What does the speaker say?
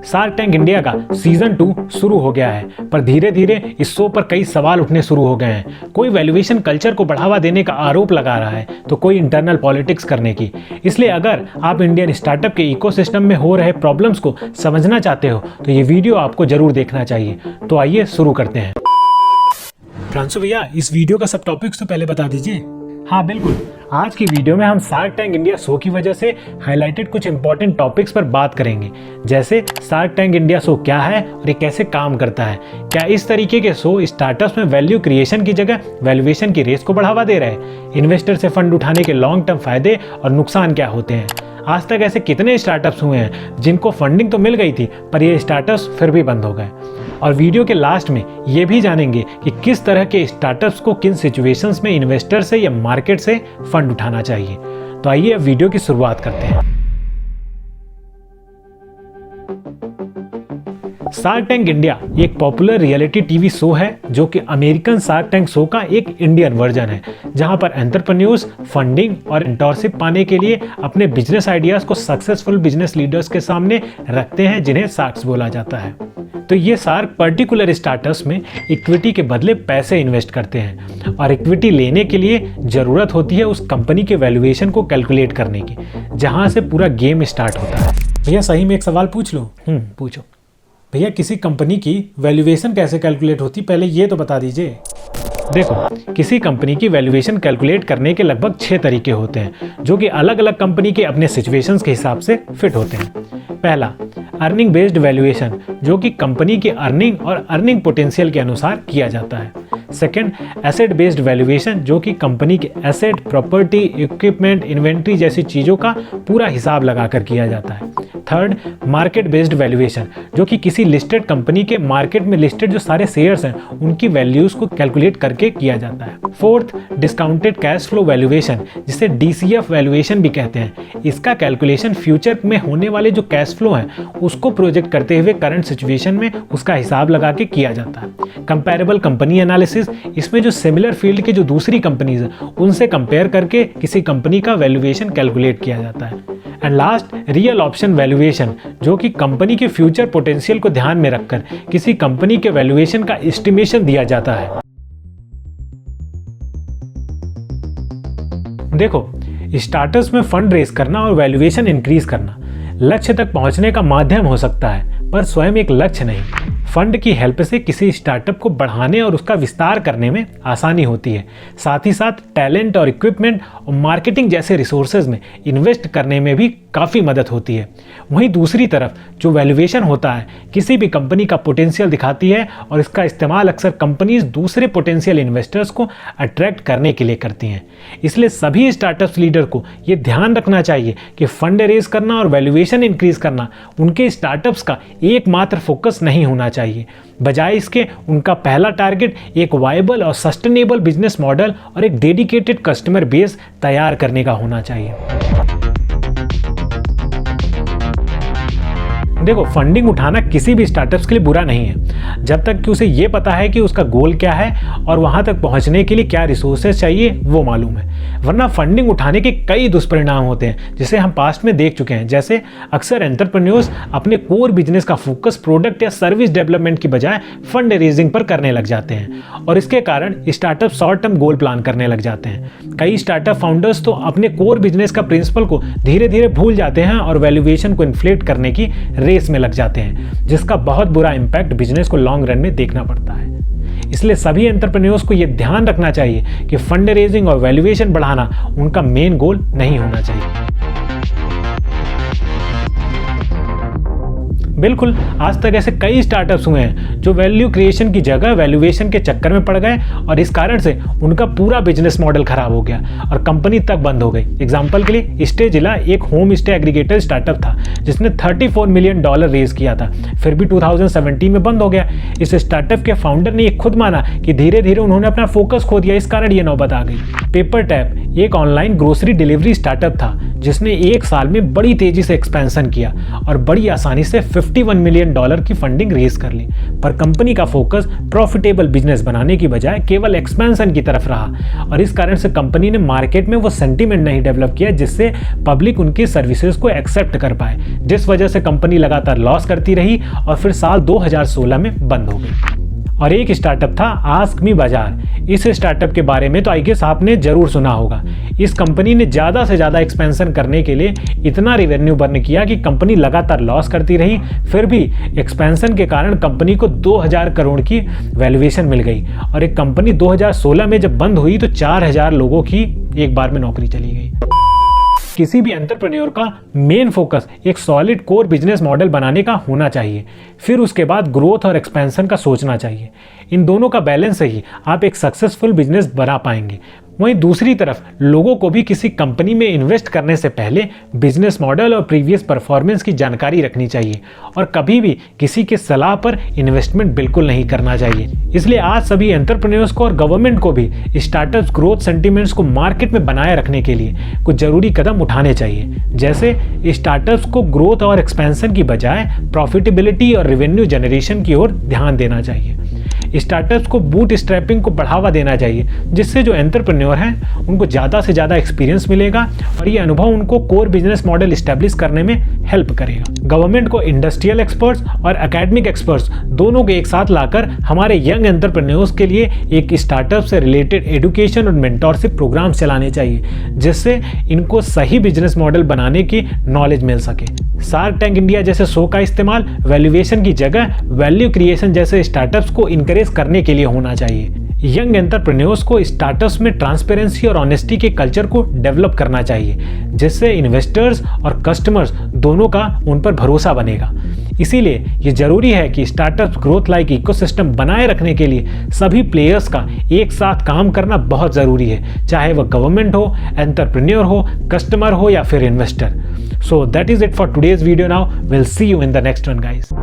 Shark tank India का season 2 शुरू हो गया है, पर धीरे धीरे इस शो पर कई सवाल उठने शुरू हो गए हैं। कोई वैल्यूएशन कल्चर को बढ़ावा देने का आरोप लगा रहा है, तो कोई इंटरनल पॉलिटिक्स करने की। इसलिए अगर आप इंडियन स्टार्टअप के इकोसिस्टम में हो रहे प्रॉब्लम्स को समझना चाहते हो तो ये वीडियो आपको जरूर देखना चाहिए। तो आइए शुरू करते हैं। फ्रांसो भैया, इस वीडियो का सब टॉपिक्स तो पहले बता दीजिए। हाँ बिल्कुल, आज की वीडियो में हम शार्क टैंक इंडिया शो की वजह से हाईलाइटेड कुछ इंपॉर्टेंट टॉपिक्स पर बात करेंगे, जैसे शार्क टैंक इंडिया शो क्या है और ये कैसे काम करता है। क्या इस तरीके के शो स्टार्टअप्स में वैल्यू क्रिएशन की जगह वैल्यूएशन की रेस को बढ़ावा दे रहे हैं? इन्वेस्टर से फंड उठाने के लॉन्ग टर्म फायदे और नुकसान क्या होते हैं? आज तक ऐसे कितने स्टार्टअप्स हुए हैं जिनको फंडिंग तो मिल गई थी पर ये स्टार्टअप्स फिर भी बंद हो गए? और वीडियो के लास्ट में ये भी जानेंगे कि किस तरह के स्टार्टअप्स को किन सिचुएशंस में इन्वेस्टर से या मार्केट से फंड उठाना चाहिए। तो आइए अब वीडियो की शुरुआत करते हैं। शार्क टैंक इंडिया एक पॉपुलर रियलिटी टीवी शो है जो कि अमेरिकन शार्क टैंक शो का एक इंडियन वर्जन है, जहां पर एंटरप्रेन्योर्स फंडिंग और मेंटरशिप पाने के लिए अपने बिजनेस आइडियाज को सक्सेसफुल बिजनेस लीडर्स के सामने रखते हैं, जिन्हें शार्क्स बोला जाता है। तो ये शार्क पर्टिकुलर स्टार्टअप्स में इक्विटी के बदले पैसे इन्वेस्ट करते हैं और इक्विटी लेने के लिए जरूरत होती है उस कंपनी के वैल्यूएशन को कैलकुलेट करने की, जहां से पूरा गेम स्टार्ट होता है। भैया सही में एक सवाल पूछ लो? पूछो भैया, किसी कंपनी की वैल्यूएशन कैसे कैलकुलेट होती, पहले ये तो बता दीजिए। देखो, किसी कंपनी की वैल्यूएशन कैलकुलेट करने के लगभग 6 तरीके होते हैं, जो कि अलग अलग कंपनी के अपने सिचुएशंस के हिसाब से फिट होते हैं। पहला, अर्निंग बेस्ड वैल्यूएशन, जो कि कंपनी की अर्निंग और अर्निंग पोटेंशियल के अनुसार किया जाता है। सेकेंड, एसेट बेस्ड वैल्यूएशन, जो कि कंपनी के एसेट, प्रॉपर्टी, इक्विपमेंट, इन्वेंट्री जैसी चीज़ों का पूरा हिसाब लगाकर किया जाता है। थर्ड, मार्केट बेस्ड वैल्यूएशन, जो कि किसी लिस्टेड कंपनी के मार्केट में लिस्टेड जो सारे शेयर्स हैं उनकी वैल्यूज को कैलकुलेट करके किया जाता है। Fourth, discounted cash flow valuation, जिसे DCF वैल्यूएशन भी कहते हैं। इसका कैलकुलेशन फ्यूचर में होने वाले जो कैश फ्लो हैं उसको प्रोजेक्ट करते हुए करंट सिचुएशन में उसका हिसाब लगा के किया जाता है। कंपेरेबल कंपनी एनालिसिस, इसमें जो सिमिलर फील्ड की जो दूसरी कंपनीज हैं उनसे कंपेयर करके किसी कंपनी का वैल्यूएशन कैलकुलेट किया जाता है। And last, real option valuation, जो कि कंपनी के फ्यूचर पोटेंशियल को ध्यान में रखकर किसी कंपनी के वैल्यूएशन का एस्टिमेशन दिया जाता है। देखो, स्टार्टअप्स में फंड रेज करना और वैल्यूएशन इंक्रीज करना लक्ष्य तक पहुंचने का माध्यम हो सकता है, पर स्वयं एक लक्ष्य नहीं। फंड की हेल्प से किसी स्टार्टअप को बढ़ाने और उसका विस्तार करने में आसानी होती है। साथ ही साथ टैलेंट और इक्विपमेंट और मार्केटिंग जैसे रिसोर्सेज में इन्वेस्ट करने में भी काफ़ी मदद होती है। वहीं दूसरी तरफ जो वैल्यूएशन होता है किसी भी कंपनी का पोटेंशियल दिखाती है और इसका इस्तेमाल अक्सर कंपनीज दूसरे पोटेंशियल इन्वेस्टर्स को अट्रैक्ट करने के लिए करती हैं। इसलिए सभी स्टार्टअप्स लीडर को ये ध्यान रखना चाहिए कि फंड रेज करना और वैल्यूएशन इंक्रीज करना उनके स्टार्टअप्स का एकमात्र फोकस नहीं होना चाहिए। बजाय इसके उनका पहला टारगेट एक वायबल और सस्टेनेबल बिजनेस मॉडल और एक डेडिकेटेड कस्टमर बेस तैयार करने का होना चाहिए। देखो, फंडिंग उठाना किसी भी स्टार्टअप्स के लिए बुरा नहीं है, जब तक कि उसे ये पता है कि उसका गोल क्या है और वहां तक पहुंचने के लिए क्या रिसोर्सेज चाहिए वो मालूम है। वरना फंडिंग उठाने के कई दुष्परिणाम होते हैं, जिसे हम पास्ट में देख चुके हैं। जैसे अक्सर एंटरप्रेन्योर्स अपने कोर बिजनेस का फोकस प्रोडक्ट या सर्विस डेवलपमेंट की बजाय फंड रेजिंग पर करने लग जाते हैं और इसके कारण startup short term goal plan करने लग जाते हैं। कई स्टार्टअप फाउंडर्स तो अपने कोर बिजनेस का प्रिंसिपल को धीरे धीरे भूल जाते हैं और वैल्यूएशन को इन्फ्लेट करने की रेस में लग जाते हैं, जिसका बहुत बुरा इंपैक्ट बिजनेस को लॉन्ग रन में देखना पड़ता है। इसलिए सभी एंटरप्रेन्योर्स को यह ध्यान रखना चाहिए कि फंड रेजिंग और वैल्यूएशन बढ़ाना उनका मेन गोल नहीं होना चाहिए। बिल्कुल, आज तक ऐसे कई स्टार्टअप्स हुए हैं जो वैल्यू क्रिएशन की जगह वैल्यूएशन के चक्कर में पड़ गए और इस कारण से उनका पूरा बिजनेस मॉडल खराब हो गया और कंपनी तक बंद हो गई। एग्जांपल के लिए स्टेजिला एक होम स्टे एग्रीगेटर स्टार्टअप था जिसने $34 मिलियन रेज किया था, फिर भी 2017 में बंद हो गया। इस स्टार्टअप के फाउंडर ने ये खुद माना कि धीरे धीरे उन्होंने अपना फोकस खो दिया, इस कारण ये नौबत आ गई। पेपर टैप एक ऑनलाइन ग्रोसरी डिलीवरी स्टार्टअप था जिसने एक साल में बड़ी तेजी से एक्सपेंशन किया और बड़ी आसानी से $51 मिलियन की फंडिंग रेज कर ली। पर कंपनी का फोकस प्रॉफिटेबल बिजनेस बनाने की बजाय केवल एक्सपेंशन की तरफ रहा और इस कारण से कंपनी ने मार्केट में वो सेंटीमेंट नहीं डेवलप किया जिससे पब्लिक उनकी सर्विसेज को एक्सेप्ट कर पाए, जिस वजह से कंपनी लगातार लॉस करती रही और फिर साल 2016 में बंद हो गई। और एक स्टार्टअप था आस्क मी बाजार। इस स्टार्टअप के बारे में तो आई गेस आपने जरूर सुना होगा। इस कंपनी ने ज़्यादा से ज़्यादा एक्सपेंशन करने के लिए इतना रेवेन्यू बर्न किया कि कंपनी लगातार लॉस करती रही, फिर भी एक्सपेंशन के कारण कंपनी को 2000 करोड़ की वैल्यूएशन मिल गई और एक कंपनी 2016 में जब बंद हुई तो 4000 लोगों की एक बार में नौकरी चली गई। किसी भी एंटरप्रेन्योर का मेन फोकस एक सॉलिड कोर बिजनेस मॉडल बनाने का होना चाहिए, फिर उसके बाद ग्रोथ और एक्सपेंशन का सोचना चाहिए। इन दोनों का बैलेंस से ही आप एक सक्सेसफुल बिजनेस बना पाएंगे। वहीं दूसरी तरफ लोगों को भी किसी कंपनी में इन्वेस्ट करने से पहले बिजनेस मॉडल और प्रीवियस परफॉर्मेंस की जानकारी रखनी चाहिए और कभी भी किसी के सलाह पर इन्वेस्टमेंट बिल्कुल नहीं करना चाहिए। इसलिए आज सभी एंटरप्रेन्योर्स को और गवर्नमेंट को भी स्टार्टअप्स ग्रोथ सेंटिमेंट्स को मार्केट में बनाए रखने के लिए कुछ जरूरी कदम उठाने चाहिए, जैसे स्टार्टअप्स को ग्रोथ और एक्सपेंशन की बजाय प्रॉफिटेबिलिटी और रेवेन्यू जनरेशन की ओर ध्यान देना चाहिए। स्टार्टअप्स को बूट स्ट्रैपिंग को बढ़ावा देना चाहिए, जिससे जो एंटरप्रेन्योर हैं उनको ज़्यादा से ज़्यादा एक्सपीरियंस मिलेगा और ये अनुभव उनको कोर बिजनेस मॉडल इस्टेब्लिश करने में हेल्प करेगा। गवर्नमेंट को इंडस्ट्रियल एक्सपर्ट्स और एकेडमिक एक्सपर्ट्स दोनों को एक साथ लाकर हमारे यंग एंटरप्रेन्योर्स के लिए एक स्टार्टअप से रिलेटेड एजुकेशन और मेंटरशिप प्रोग्राम चलाने चाहिए, जिससे इनको सही बिजनेस मॉडल बनाने की नॉलेज मिल सके। शार्क टैंक इंडिया जैसे शो का इस्तेमाल वैल्यूएशन की जगह वैल्यू क्रिएशन जैसे स्टार्टअप्स को इनकरेज करने के लिए होना चाहिए। यंग एंटरप्रेन्योर्स को स्टार्टअप्स में ट्रांसपेरेंसी और ऑनेस्टी के कल्चर को डेवलप करना चाहिए, जिससे इन्वेस्टर्स और कस्टमर्स दोनों का उन पर भरोसा बनेगा। इसीलिए ये जरूरी है कि स्टार्टअप्स ग्रोथ लाइक इकोसिस्टम बनाए रखने के लिए सभी प्लेयर्स का एक साथ काम करना बहुत ज़रूरी है, चाहे वह गवर्नमेंट हो, एंटरप्रेन्योर हो, कस्टमर हो या फिर investor. So that is it for today's video now. We'll see you in the next one, guys.